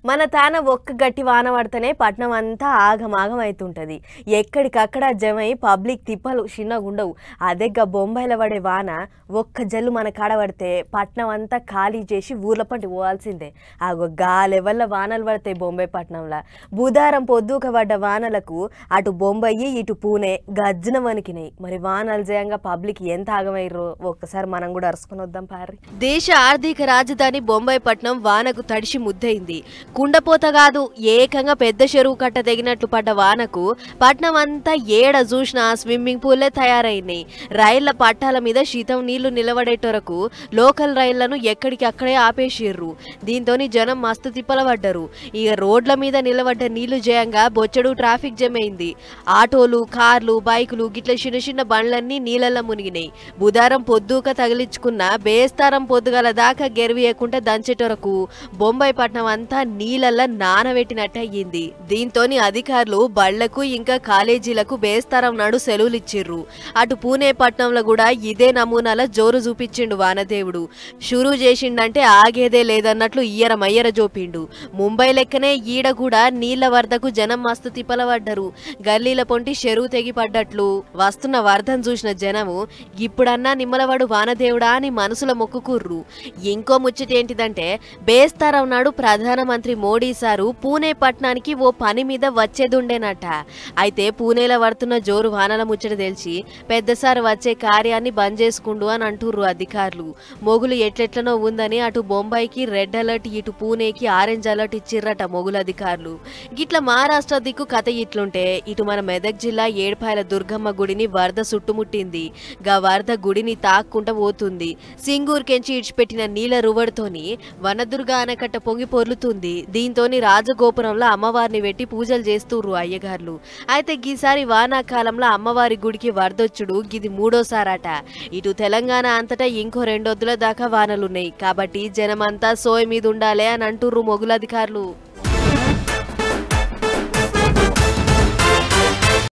మన తాన ఒక్క గట్టి వాన పడితేనే పట్నం అంతా ఆగమాగం అవుతుంటది. ఎక్కడికక్కడ జమై పబ్లిక్ తిప్పలు చిన్నగుండవు. అదేగా బొంబాయిలో పడే వాన ఒక్క జల్లు మన కాడ పడితే పట్నం అంతా ఖాళీ చేసి ఊర్ల పంటి పోవాల్సిందే. ఆగో గా లెవెల్ల వానలు పడతాయి బొంబాయి పట్నంలో. బుధారం పొద్దుక పడ్డ వానలకు అటు బొంబాయి ఇటు పూణే గజ్జన వణికినాయి. మరి వానలు జయంగా పబ్లిక్ ఎంత ఆగమైర్రో ఒక్కసారి మనం కూడా అరుసుకొని వద్దాం పారి. దేశ ఆర్థిక రాజధాని బొంబాయి పట్నం వానకు తడిసి ముద్దయింది. కుండపోత కాదు, ఏకంగా పెద్ద చెరువు కట్ట తెగినట్లు పడ్డ వానకు పట్నం అంతా ఏడ చూసినా స్విమ్మింగ్ పూల్లే తయారైనాయి. రైళ్ల పట్టాల మీద శీతం నీళ్లు నిలబడేటరకు లోకల్ రైళ్లను ఎక్కడికక్కడే ఆపేసిర్రు. దీంతోని జనం మస్తు తిప్పల పడ్డరు. ఇక రోడ్ల మీద నిలబడ్డ నీళ్లు జయంగా బొచ్చడు ట్రాఫిక్ జమ్ అయింది. ఆటోలు, కార్లు, బైకులు గిట్ల చిన్న చిన్న బండ్లన్నీ నీళ్ళల్లో మునిగినాయి. బుధారం పొద్దుక తగిలించుకున్న బేస్తారం పొద్దుగల దాకా గెరవియకుండా దంచేటరకు బొంబాయి పట్నం అంతా నీళ్ళల్లో నానబెట్టినట్టు అయ్యింది. దీంతోని అధికారులు బళ్లకు ఇంకా కాలేజీలకు బేస్తారం నాడు సెలవులు ఇచ్చిర్రు. అటు పూణే పట్నంలో కూడా ఇదే నమూనాల జోరు చూపించిండు వానదేవుడు. షురూ చేసిండంటే ఆగేదే లేదన్నట్లు ఇయ్యరమయ్యర జోపిండు. ముంబై లెక్కనే ఈడ కూడా నీళ్ల వరదకు జనం మస్తు తిప్పలబడ్డరు. గల్లీల పొంటి చెరువు తెగి పడ్డట్లు వస్తున్న వరదను చూసిన జనము ఇప్పుడన్నా నిమ్మలవాడు వానదేవుడా అని మనసులో మొక్కుకుర్రు. ఇంకో ముచ్చటేంటిదంటే బేస్తారం నాడు ప్రధానమంత్రి మోడీ సారు పూణే పట్నానికి ఓ పని మీద వచ్చేదుండేనట. అయితే పూణేలో పడుతున్న జోరు వానల ముచ్చట తెలిసి పెద్దసారు వచ్చే కార్యాన్ని బంద్ చేసుకుండు అని అంటుర్రు అధికారులు. మొగులు ఎట్లెట్లనో ఉందని అటు బొంబాయికి రెడ్ అలర్ట్, ఇటు పూణేకి ఆరెంజ్ అలర్ట్ ఇచ్చిర్రట మొగులు అధికారులు. గిట్ల మహారాష్ట్ర దిక్కు కథ ఇట్లుంటే ఇటు మన మెదక్ జిల్లా ఏడుపాయల దుర్గమ్మ గుడిని వరద చుట్టుముట్టింది. గా వరద గుడిని తాక్కుంటా పోతుంది. సింగూర్కెంచి ఇడిచిపెట్టిన నీళ్ల రువడుతోని వనదుర్గ ఆనకట్ట పొంగి పొర్లుతుంది. దీంతోని రాజగోపురంలో అమ్మవారిని పెట్టి పూజలు చేస్తుర్రు అయ్యగారులు. అయితే గీసారి వానాకాలంలో అమ్మవారి గుడికి వరదొచ్చుడు గిది మూడోసారట. ఇటు తెలంగాణ అంతటా ఇంకో 2 వద్దుల దాకా వానలున్నాయి. కాబట్టి జనమంతా సోయ మీద ఉండాలే అని అంటుర్రు మొగులధికారులు.